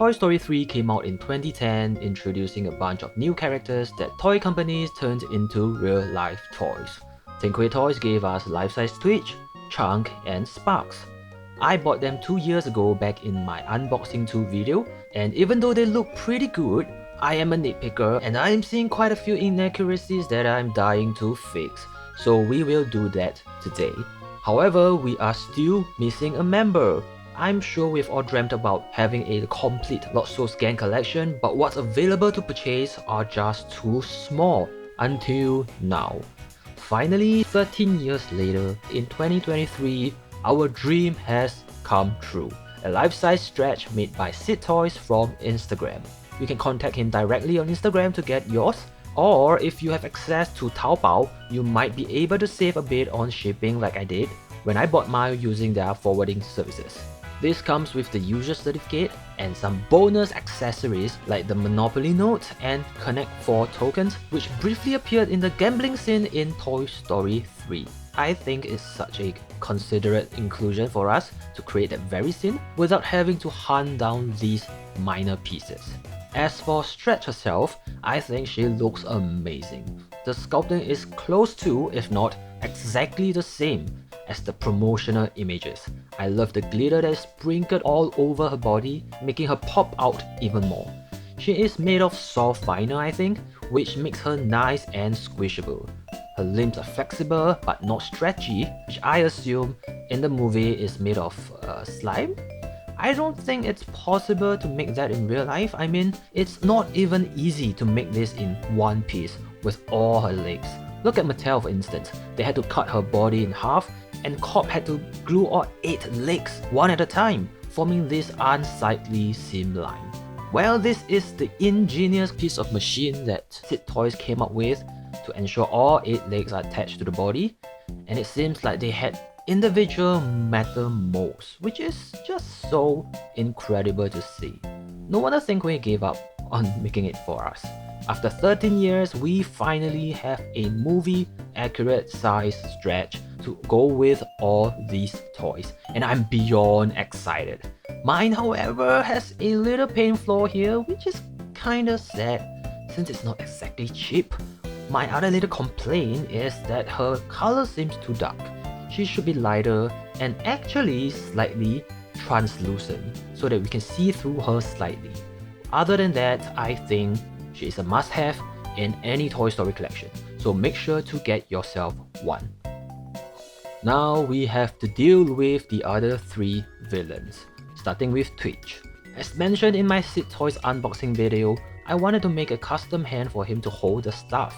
Toy Story 3 came out in 2010, introducing a bunch of new characters that toy companies turned into real-life toys. Sidtoys Toys gave us life-size Twitch, Chunk, and Sparks. I bought them 2 years ago back in my unboxing 2 video, and even though they look pretty good, I am a nitpicker and I am seeing quite a few inaccuracies that I'm dying to fix, so we will do that today. However, we are still missing a member. I'm sure we've all dreamt about having a complete Lotso scan collection, but what's available to purchase are just too small until now. Finally, 13 years later, in 2023, our dream has come true. A life-size Stretch made by Sidtoys from Instagram. You can contact him directly on Instagram to get yours, or if you have access to Taobao, you might be able to save a bit on shipping like I did when I bought mine using their forwarding services. This comes with the user certificate and some bonus accessories like the Monopoly note and Connect 4 tokens, which briefly appeared in the gambling scene in Toy Story 3. I think it's such a considerate inclusion for us to create that very scene without having to hunt down these minor pieces. As for Stretch herself, I think she looks amazing. The sculpting is close to, if not exactly the same as the promotional images. I love the glitter that is sprinkled all over her body, making her pop out even more. She is made of soft vinyl, I think, which makes her nice and squishable. Her limbs are flexible but not stretchy, which I assume in the movie is made of slime? I don't think it's possible to make that in real life. I mean, it's not even easy to make this in one piece with all her legs. Look at Mattel for instance, they had to cut her body in half and Cobb had to glue all 8 legs one at a time, forming this unsightly seam line. Well, this is the ingenious piece of machine that Sidtoys came up with to ensure all 8 legs are attached to the body, and it seems like they had individual metal molds, which is just so incredible to see. No wonder Sidtoys gave up on making it for us. After 13 years, we finally have a movie-accurate size Stretch to go with all these toys, and I'm beyond excited. Mine, however, has a little paint flaw here, which is kinda sad since it's not exactly cheap. My other little complaint is that her color seems too dark. She should be lighter and actually slightly translucent so that we can see through her slightly. Other than that, I think she is a must-have in any Toy Story collection, so make sure to get yourself one. Now we have to deal with the other 3 villains, starting with Twitch. As mentioned in my Sidtoys unboxing video, I wanted to make a custom hand for him to hold the staff.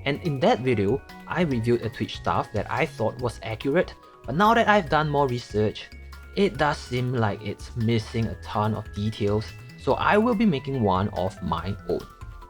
And in that video, I reviewed a Twitch staff that I thought was accurate, but now that I've done more research, it does seem like it's missing a ton of details, so I will be making one of my own.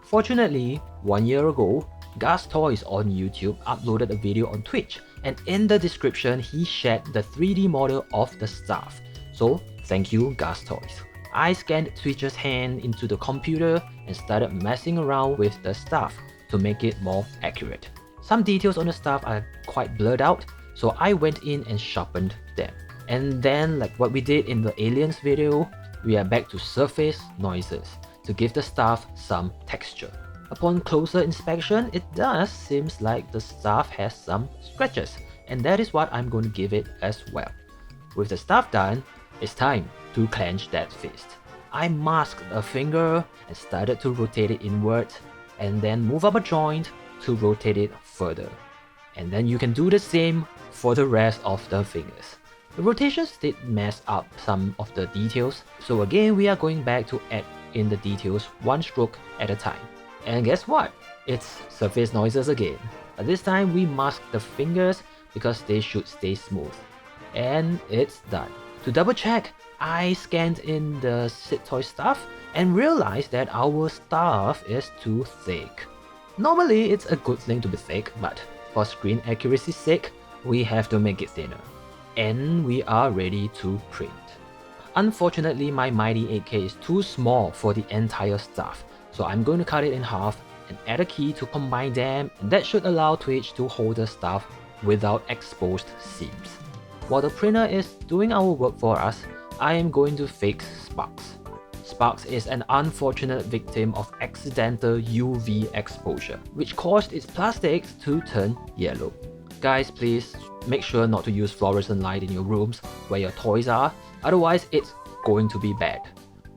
Fortunately, 1 year ago, Gus Toys on YouTube uploaded a video on Twitch, and in the description he shared the 3D model of the staff. So thank you Gus Toys. I scanned Twitch's hand into the computer and started messing around with the staff to make it more accurate. Some details on the staff are quite blurred out, so I went in and sharpened them. And then, like what we did in the aliens video, we are back to surface noises to give the staff some texture. Upon closer inspection, it does seems like the staff has some scratches, and that is what I'm going to give it as well. With the staff done, it's time to clench that fist. I masked a finger and started to rotate it inward, and then move up a joint to rotate it further. And then you can do the same for the rest of the fingers. The rotations did mess up some of the details, so again we are going back to add in the details one stroke at a time. And guess what? It's surface noises again. But this time we mask the fingers because they should stay smooth. And it's done. To double check, I scanned in the Sidtoys stuff and realized that our stuff is too thick. Normally it's a good thing to be thick, but for screen accuracy's sake, we have to make it thinner. And we are ready to print. Unfortunately, my Mighty 8K is too small for the entire stuff, so I'm going to cut it in half and add a key to combine them, and that should allow Twitch to hold the stuff without exposed seams. While the printer is doing our work for us, I am going to fix Sparks. Sparks is an unfortunate victim of accidental UV exposure, which caused its plastics to turn yellow. Guys, please make sure not to use fluorescent light in your rooms where your toys are, otherwise it's going to be bad.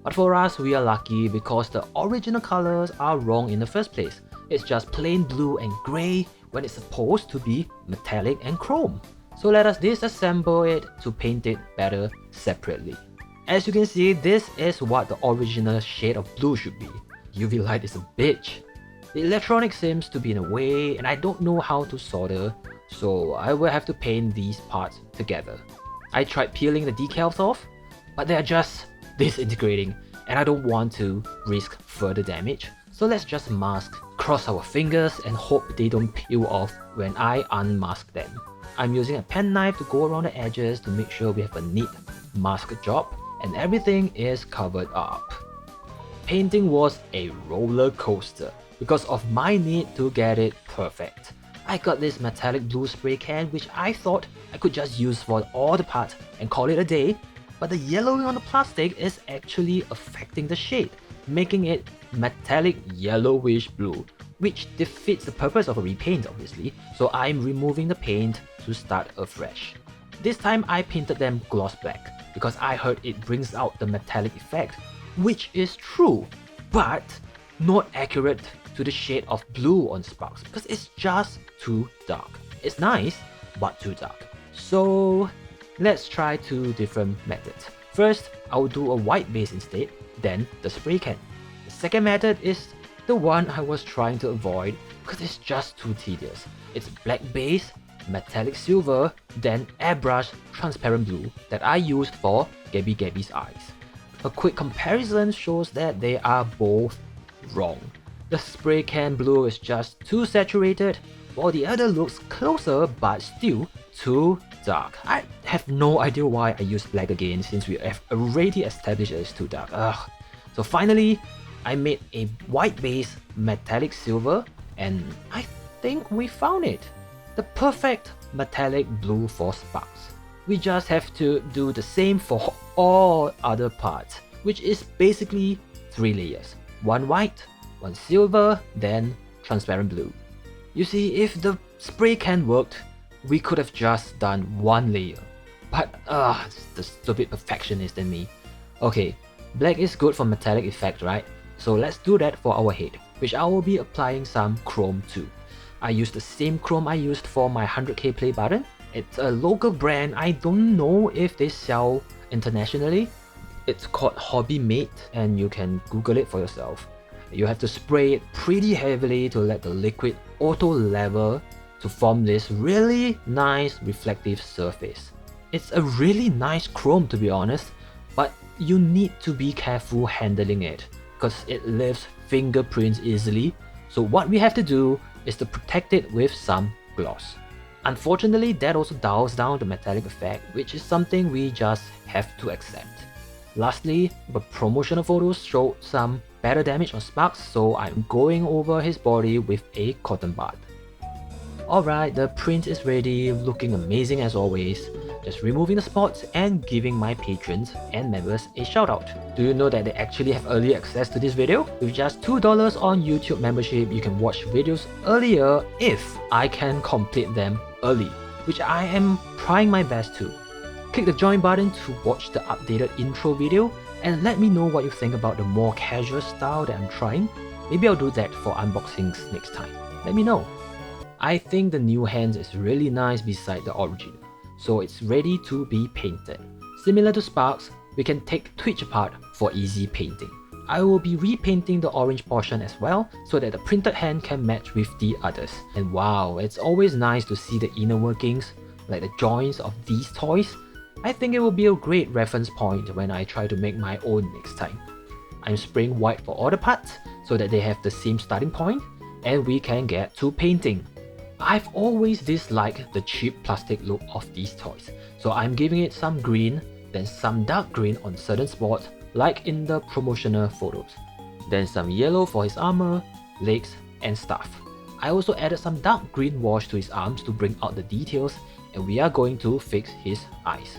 But for us, we are lucky because the original colors are wrong in the first place. It's just plain blue and grey when it's supposed to be metallic and chrome. So let us disassemble it to paint it better separately. As you can see, this is what the original shade of blue should be. UV light is a bitch. The electronic seems to be in a way and I don't know how to solder, so I will have to paint these parts together. I tried peeling the decals off, but they are just disintegrating and I don't want to risk further damage. So let's just mask, cross our fingers and hope they don't peel off when I unmask them. I'm using a pen knife to go around the edges to make sure we have a neat mask job and everything is covered up. Painting was a roller coaster because of my need to get it perfect. I got this metallic blue spray can which I thought I could just use for all the parts and call it a day, but the yellowing on the plastic is actually affecting the shade, making it metallic yellowish blue, which defeats the purpose of a repaint obviously, so I'm removing the paint to start afresh. This time I painted them gloss black because I heard it brings out the metallic effect, which is true, but not accurate to the shade of blue on Sparks because it's just too dark. It's nice, but too dark. So let's try two different methods. First, I'll do a white base instead, then the spray can. The second method is the one I was trying to avoid because it's just too tedious. It's black base, metallic silver, then airbrush transparent blue that I used for Gabby's eyes. A quick comparison shows that they are both wrong. The spray can blue is just too saturated, while the other looks closer but still too dark. I have no idea why I used black again since we have already established that it's too dark. Ugh. So finally, I made a white base metallic silver and I think we found it. The perfect metallic blue for Sparks. We just have to do the same for all other parts, which is basically 3 layers. One white, one silver, then transparent blue. You see, if the spray can worked, we could have just done 1 layer. But the stupid perfectionist in me. Okay, black is good for metallic effect, right? So let's do that for our head, which I will be applying some chrome to. I used the same chrome I used for my 100k play button. It's a local brand, I don't know if they sell internationally. It's called Hobby Mate and you can Google it for yourself. You have to spray it pretty heavily to let the liquid auto level to form this really nice reflective surface. It's a really nice chrome to be honest, but you need to be careful handling it because it leaves fingerprints easily. So what we have to do is to protect it with some gloss. Unfortunately, that also dials down the metallic effect, which is something we just have to accept. Lastly, the promotional photos showed some better damage on Sparks, so I'm going over his body with a cotton bud. Alright, the print is ready, looking amazing as always. Just removing the spots and giving my patrons and members a shout out. Do you know that they actually have early access to this video? With just $2 on YouTube membership, you can watch videos earlier if I can complete them early, which I am trying my best to. Click the join button to watch the updated intro video and let me know what you think about the more casual style that I'm trying. Maybe I'll do that for unboxings next time. Let me know. I think the new hands is really nice beside the original, so it's ready to be painted. Similar to Sparks, we can take Twitch apart for easy painting. I will be repainting the orange portion as well so that the printed hand can match with the others. And wow, it's always nice to see the inner workings, like the joints of these toys. I think it will be a great reference point when I try to make my own next time. I'm spraying white for all the parts so that they have the same starting point and we can get to painting. I've always disliked the cheap plastic look of these toys, so I'm giving it some green, then some dark green on certain spots like in the promotional photos. Then some yellow for his armor, legs and stuff. I also added some dark green wash to his arms to bring out the details, and we are going to fix his eyes.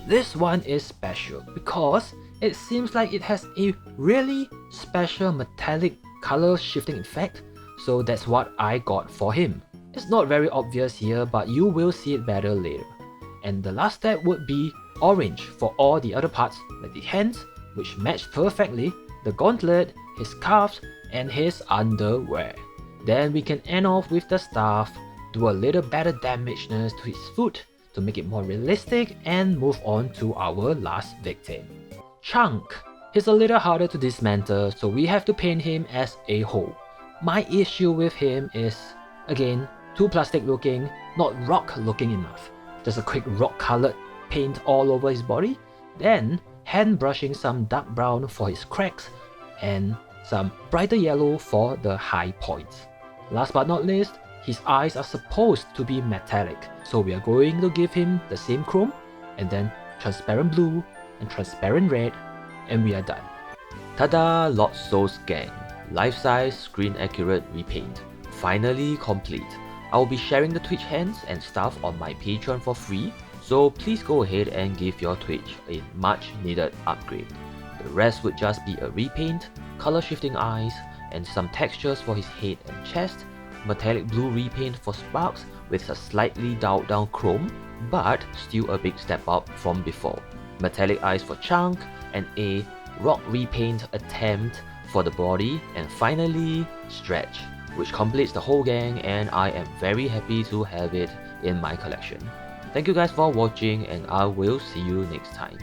This one is special because it seems like it has a really special metallic color shifting effect, so that's what I got for him. It's not very obvious here, but you will see it better later. And the last step would be orange for all the other parts, like the hands, which match perfectly, the gauntlet, his calves, and his underwear. Then we can end off with the staff, do a little better damageness to his foot to make it more realistic, and move on to our last victim. Chunk. He's a little harder to dismantle, so we have to paint him as a whole. My issue with him is, again, too plastic looking, not rock looking enough. Just a quick rock colored paint all over his body, then hand brushing some dark brown for his cracks, and some brighter yellow for the high points. Last but not least, his eyes are supposed to be metallic, so we are going to give him the same chrome, and then transparent blue and transparent red, and we are done. Tada! Lotso's gang, life-size, screen-accurate repaint, finally complete. I will be sharing the Twitch hands and stuff on my Patreon for free, so please go ahead and give your Twitch a much needed upgrade. The rest would just be a repaint, color shifting eyes, and some textures for his head and chest, metallic blue repaint for Sparks with a slightly dialed down chrome, but still a big step up from before, metallic eyes for Chunk, and a rock repaint attempt for the body, and finally Stretch, which completes the whole gang, and I am very happy to have it in my collection. Thank you guys for watching, and I will see you next time.